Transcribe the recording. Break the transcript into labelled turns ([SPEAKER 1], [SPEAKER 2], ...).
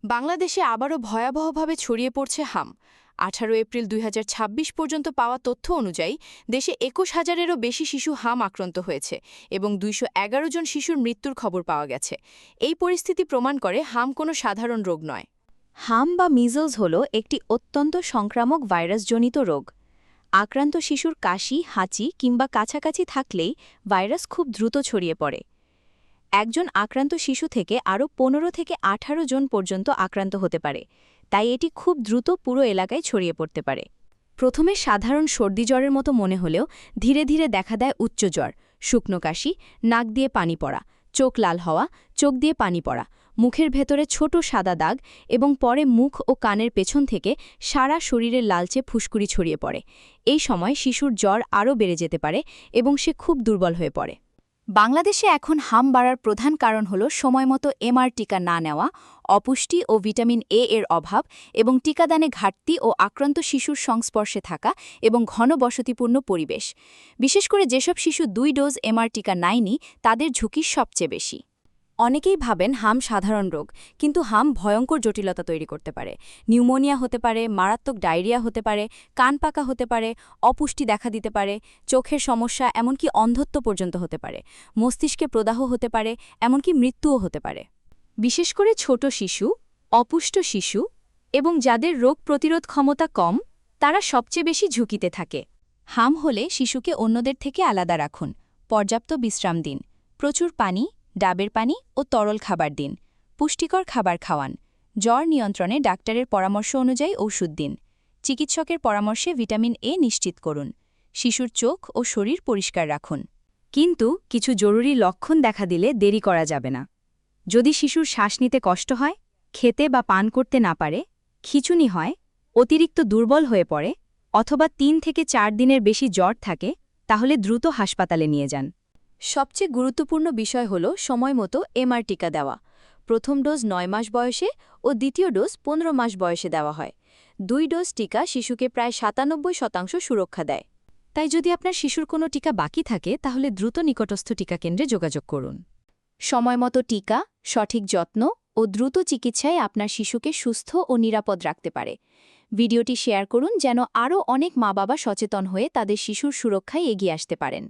[SPEAKER 1] বাংলাদেশে আবারও ভয়াবহভাবে ছড়িয়ে পড়ছে হাম। 18 এপ্রিল 2026 পর্যন্ত পাওয়া তথ্য অনুযায়ী দেশে 21,000-এরও বেশি শিশু হাম আক্রান্ত হয়েছে এবং 211 জন শিশুর মৃত্যুর খবর পাওয়া গেছে। এই পরিস্থিতি প্রমাণ করে হাম কোনো সাধারণ রোগ নয়।
[SPEAKER 2] হাম বা মিজলস হল একটি অত্যন্ত সংক্রামক ভাইরাসজনিত রোগ। আক্রান্ত শিশুর কাশি, হাঁচি কিংবা কাছাকাছি থাকলেই ভাইরাস খুব দ্রুত ছড়িয়ে পড়ে। একজন আক্রান্ত শিশু থেকে আরও 15 থেকে 18 জন পর্যন্ত আক্রান্ত হতে পারে, তাই এটি খুব দ্রুত পুরো এলাকায় ছড়িয়ে পড়তে পারে। প্রথমে সাধারণ সর্দি জ্বরের মতো মনে হলেও ধীরে ধীরে দেখা দেয় উচ্চ জ্বর, শুকনো কাশি, নাক দিয়ে পানি পড়া, চোখ লাল হওয়া, চোখ দিয়ে পানি পড়া, মুখের ভেতরে ছোট সাদা দাগ এবং পরে মুখ ও কানের পেছন থেকে সারা শরীরে লালচে ফুসকুড়ি ছড়িয়ে পড়ে। এই সময় শিশুর জ্বর আরও বেড়ে যেতে পারে এবং সে খুব দুর্বল হয়ে পড়ে। বাংলাদেশে এখন হাম বাড়ার প্রধান কারণ হল সময়মতো এমআর টিকা না নেওয়া, অপুষ্টি ও ভিটামিন এ এর অভাব এবং টিকাদানে ঘাটতি ও আক্রান্ত শিশুর সংস্পর্শে থাকা এবং ঘনবসতিপূর্ণ পরিবেশ। বিশেষ করে যেসব শিশু 2 ডোজ এমআর টিকা নেয়নি তাদের ঝুঁকি সবচেয়ে বেশি। অনেকেই ভাবেন হাম সাধারণ রোগ, কিন্তু হাম ভয়ঙ্কর জটিলতা তৈরি করতে পারে। নিউমোনিয়া হতে পারে, মারাত্মক ডায়রিয়া হতে পারে, কান পাকা হতে পারে, অপুষ্টি দেখা দিতে পারে, চোখের সমস্যা এমনকি অন্ধত্ব পর্যন্ত হতে পারে, মস্তিষ্কে প্রদাহ হতে পারে, এমনকি মৃত্যুও হতে পারে। বিশেষ করে ছোট শিশু, অপুষ্ট শিশু এবং যাদের রোগ প্রতিরোধ ক্ষমতা কম, তারা সবচেয়ে বেশি ঝুঁকিতে থাকে। হাম হলে শিশুকে অন্যদের থেকে আলাদা রাখুন, পর্যাপ্ত বিশ্রাম দিন, প্রচুর পানি, ডাবের পানি ও তরল খাবার দিন, পুষ্টিকর খাবার খাওয়ান, জ্বর নিয়ন্ত্রণে ডাক্তারের পরামর্শ অনুযায়ী ওষুধ দিন, চিকিৎসকের পরামর্শে ভিটামিন এ নিশ্চিত করুন, শিশুর চোখ ও শরীর পরিষ্কার রাখুন। কিন্তু কিছু জরুরি লক্ষণ দেখা দিলে দেরি করা যাবে না। যদি শিশুর শ্বাস নিতে কষ্ট হয়, খেতে বা পান করতে না পারে, খিঁচুনি হয়, অতিরিক্ত দুর্বল হয়ে পড়ে অথবা 3 থেকে 4 দিনের বেশি জ্বর থাকে, তাহলে দ্রুত হাসপাতালে নিয়ে যান। সবচেয়ে গুরুত্বপূর্ণ বিষয় হল সময়মতো এমআর টিকা দেওয়া। প্রথম ডোজ 9 মাস বয়সে ও দ্বিতীয় ডোজ 15 মাস বয়সে দেওয়া হয়। 2 ডোজ টিকা শিশুকে প্রায় 97% সুরক্ষা দেয়। তাই যদি আপনার শিশুর কোনো টিকা বাকি থাকে তাহলে দ্রুত নিকটস্থ টিকা কেন্দ্রে যোগাযোগ করুন। সময়মতো টিকা, সঠিক যত্ন ও দ্রুত চিকিৎসায় আপনার শিশুকে সুস্থ ও নিরাপদ রাখতে পারে। ভিডিওটি শেয়ার করুন যেন আরও অনেক মা-বাবা সচেতন হয়ে তাদের শিশুর সুরক্ষায় এগিয়ে আসতে পারেন।